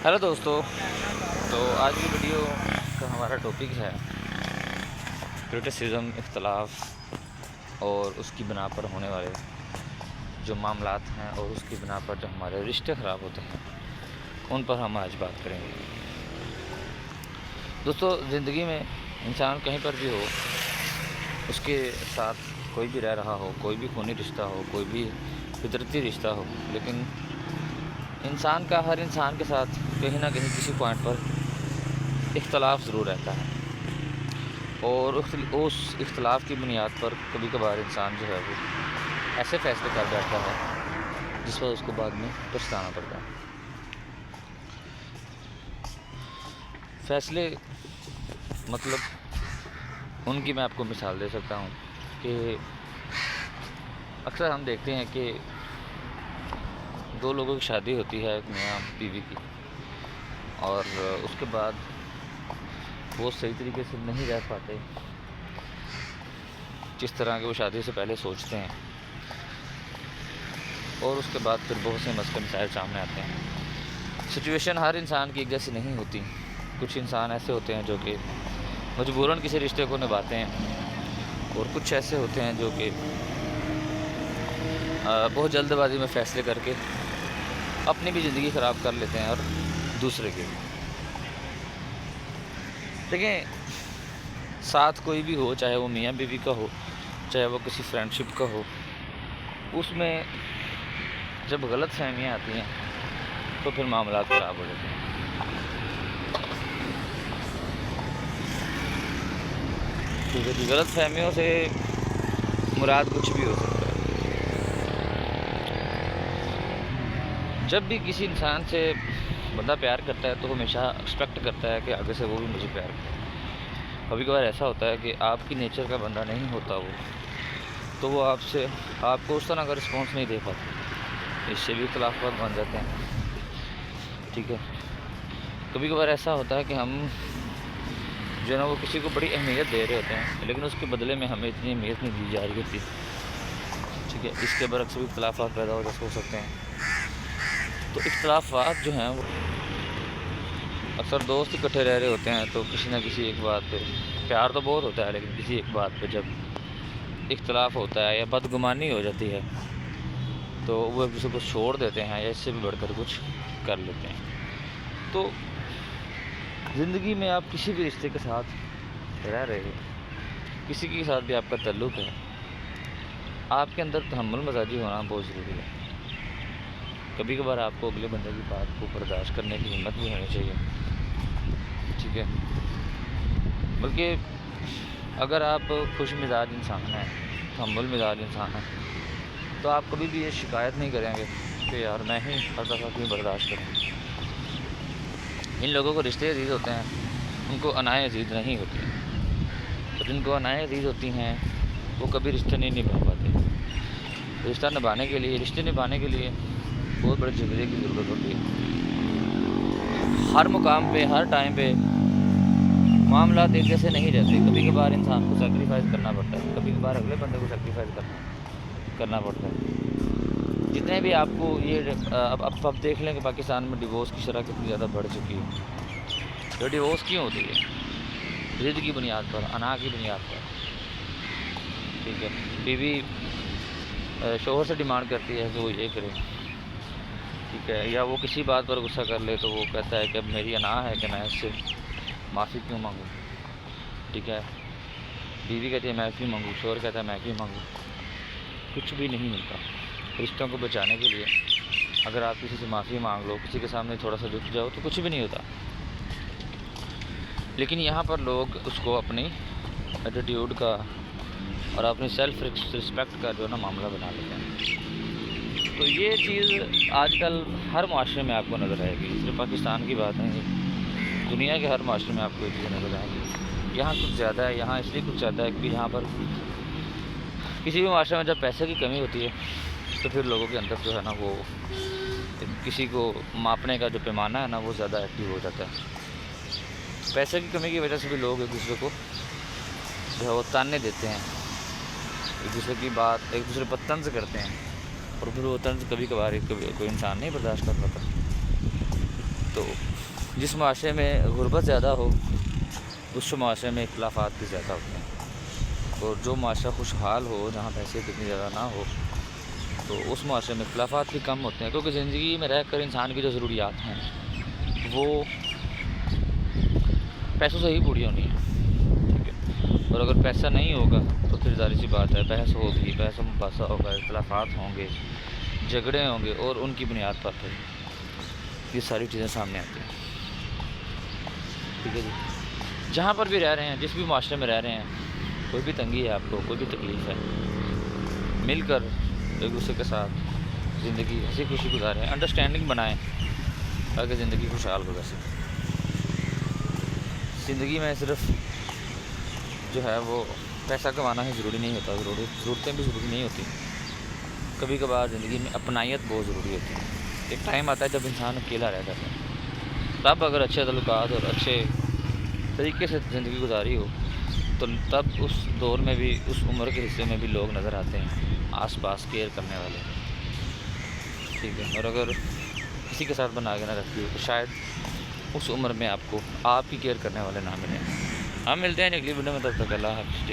Hello دوستو، تو آج کی ویڈیو کا ہمارا ٹاپک ہے کرٹیسزم، اختلاف اور اس کی بنا پر ہونے والے جو معاملات ہیں اور اس کی بنا پر جو ہمارے رشتے خراب ہوتے ہیں ان پر ہم آج بات کریں گے۔ دوستو، زندگی میں انسان کہیں پر بھی ہو، اس کے ساتھ کوئی بھی رہ رہا ہو، کوئی بھی خونی رشتہ ہو، کوئی بھی فطرتی رشتہ ہو، لیکن انسان کا ہر انسان کے ساتھ کہیں نہ کہیں کسی پوائنٹ پر اختلاف ضرور رہتا ہے، اور اس اختلاف کی بنیاد پر کبھی کبھار انسان جو ہے وہ ایسے فیصلے کر بیٹھتا ہے جس پر اس کو بعد میں پچھتانا پڑتا ہے۔ فیصلے مطلب ان کی میں آپ کو مثال دے سکتا ہوں کہ اکثر ہم دیکھتے ہیں کہ دو لوگوں کی شادی ہوتی ہے، ایک میاں بیوی کی، اور اس کے بعد وہ صحیح طریقے سے نہیں رہ پاتے جس طرح کہ وہ شادی سے پہلے سوچتے ہیں، اور اس کے بعد پھر بہت سے مسئلے مسائل سامنے آتے ہیں۔ سچویشن ہر انسان کی ایک جیسی نہیں ہوتی، کچھ انسان ایسے ہوتے ہیں جو کہ مجبوراً کسی رشتے کو نبھاتے ہیں، اور کچھ ایسے ہوتے ہیں جو کہ بہت جلد بازی میں فیصلے کر کے اپنی بھی زندگی خراب کر لیتے ہیں اور دوسرے کے بھی۔ دیکھیں، ساتھ کوئی بھی ہو، چاہے وہ میاں بیوی کا ہو، چاہے وہ کسی فرینڈ شپ کا ہو، اس میں جب غلط فہمیاں آتی ہیں تو پھر معاملات خراب ہو جاتے ہیں۔ کیونکہ غلط فہمیوں سے مراد کچھ بھی ہو سکتا ہے۔ جب بھی کسی انسان سے بندہ پیار کرتا ہے تو ہمیشہ ایکسپیکٹ کرتا ہے کہ آگے سے وہ بھی مجھے پیار کرے۔ کبھی کبھار ایسا ہوتا ہے کہ آپ کی نیچر کا بندہ نہیں ہوتا وہ، تو وہ آپ کو اس طرح کا رسپانس نہیں دے پاتا، اس سے بھی اختلافات بن جاتے ہیں۔ ٹھیک ہے، کبھی کبھار ایسا ہوتا ہے کہ ہم جو ہے نا وہ کسی کو بڑی اہمیت دے رہے ہوتے ہیں، لیکن اس کے بدلے میں ہمیں اتنی اہمیت نہیں دی جا رہی ہوتی۔ ٹھیک ہے، اس کے برعکس بھی اختلافات پیدا ہو سکتے ہیں۔ تو اختلافات جو ہیں وہ اکثر دوست اکٹھے رہ رہے ہوتے ہیں تو کسی نہ کسی ایک بات پہ پیار تو بہت ہوتا ہے، لیکن کسی ایک بات پہ جب اختلاف ہوتا ہے یا بدگمانی ہو جاتی ہے تو وہ ایک دوسرے کو چھوڑ دیتے ہیں یا اس سے بھی بڑھ کر کچھ کر لیتے ہیں۔ تو زندگی میں آپ کسی بھی رشتے کے ساتھ رہ رہے ہو، کسی کے ساتھ بھی آپ کا تعلق ہے، آپ کے اندر تحمل مزاجی ہونا بہت ضروری ہے۔ کبھی کبھار آپ کو اگلے بندے کی بات کو برداشت کرنے کی ہمت بھی ہونی چاہیے۔ ٹھیک ہے، بلکہ اگر آپ خوش مزاج انسان ہیں، تحمل مزاج انسان ہیں، تو آپ کبھی بھی یہ شکایت نہیں کریں گے کہ یار میں ہی ہر دفعہ کیوں برداشت کروں۔ جن لوگوں کو رشتے عزیز ہوتے ہیں ان کو انائیں عزیز نہیں ہوتی ہیں، اور جن کو انائیں عزیز ہوتی ہیں وہ کبھی رشتے نہیں نبھا پاتے۔ رشتہ نبھانے کے لیے، رشتے نبھانے کے لیے بہت بڑے جذبے کی ضرورت ہوتی ہے۔ ہر مقام پہ، ہر ٹائم پہ معاملات ایک جیسے نہیں رہتے۔ کبھی کبھار انسان کو سیکریفائز کرنا پڑتا ہے، کبھی کبھار اگلے بندے کو سیکریفائز کرنا پڑتا ہے۔ جتنے بھی آپ کو یہ اب دیکھ لیں کہ پاکستان میں ڈیورس کی شرح کتنی زیادہ بڑھ چکی ہے۔ یہ ڈیورس کیوں ہوتی ہے؟ ضد کی بنیاد پر، انا کی بنیاد پر۔ ٹھیک ہے، بیوی شوہر سے ڈیمانڈ کرتی ہے کہ وہ یہ کرے، ٹھیک ہے، یا وہ کسی بات پر غصہ کر لے تو وہ کہتا ہے کہ اب میری انا ہے کہ میں اس سے معافی کیوں مانگوں۔ ٹھیک ہے، بیوی کہتی ہے میں کیوں مانگوں، شوہر کہتا ہے میں کیوں مانگوں۔ کچھ بھی نہیں ملتا۔ رشتوں کو بچانے کے لیے اگر آپ کسی سے معافی مانگ لو، کسی کے سامنے تھوڑا سا جھک جاؤ تو کچھ بھی نہیں ہوتا۔ لیکن یہاں پر لوگ اس کو اپنی ایٹیٹیوڈ کا اور اپنی سیلف رسپیکٹ کا جو ہے نا معاملہ بنا لیتے ہیں۔ تو یہ چیز آج کل ہر معاشرے میں آپ کو نظر آئے گی، صرف پاکستان کی بات نہیں، دنیا کے ہر معاشرے میں آپ کو یہ چیزیں نظر آئیں گی۔ یہاں کچھ زیادہ ہے، یہاں اس لیے کچھ زیادہ ہے کہ یہاں پر کسی بھی معاشرے میں جب پیسے کی کمی ہوتی ہے تو پھر لوگوں کے اندر جو ہے نا وہ کسی کو ماپنے کا جو پیمانہ ہے نا وہ زیادہ ایکٹیو ہو جاتا ہے۔ پیسے کی کمی کی وجہ سے بھی لوگ ایک دوسرے کو جو ہے وہ تانے دیتے ہیں، ایک دوسرے کی بات، ایک دوسرے پر طنز کرتے ہیں، اور پھر وہ طنز کبھی کبھار کوئی انسان نہیں برداشت کر پاتا۔ تو جس معاشرے میں غربت زیادہ ہو اس معاشرے میں اختلافات بھی زیادہ ہوتے ہیں، اور جو معاشرہ خوشحال ہو جہاں پیسے کتنی زیادہ نہ ہو تو اس معاشرے میں اختلافات بھی کم ہوتے ہیں، کیونکہ زندگی میں رہ کر انسان کی جو ضروریات ہیں وہ پیسوں سے ہی پوری ہونی ہے، ٹھیک ہے؟ اور اگر پیسہ نہیں ہوگا تو پھر ظاہر سی بات ہے بحث ہوگی، بحث و مباحثہ ہوگا، اختلافات ہوں گے، جھگڑے ہوں گے، اور ان کی بنیاد پر پھر یہ ساری چیزیں سامنے آتی ہیں، ٹھیک ہے جی؟ جہاں پر بھی رہ رہے ہیں، جس بھی معاشرے میں رہ رہے ہیں، کوئی بھی تنگی ہے آپ کو، کوئی بھی تکلیف ہے، مل کر ایک دوسرے کے ساتھ زندگی ہنسی خوشی گزاریں، انڈرسٹینڈنگ بنائیں تاکہ زندگی خوشحال گزر سکے۔ زندگی میں صرف جو ہے وہ پیسہ کمانا ہی ضروری نہیں ہوتا، ضرورتیں بھی ضروری نہیں ہوتی، کبھی کبھار زندگی میں اپنائیت بہت ضروری ہوتی ہے۔ ایک ٹائم آتا ہے جب انسان اکیلا رہ جاتا ہے، تب اگر اچھے تعلقات اور اچھے طریقے سے زندگی گزاری ہو تو تب اس دور میں بھی، اس عمر کے حصے میں بھی لوگ نظر آتے ہیں آس پاس کیئر کرنے والے، ٹھیک ہے؟ اور اگر کسی کے ساتھ بنا کے نہ رکھی ہو تو شاید اس عمر میں آپ کو آپ کی کیئر کرنے والے نہ ملیں۔ ہم ملتے ہیں اگلی ویڈیو میں، تب تک اللہ حافظ۔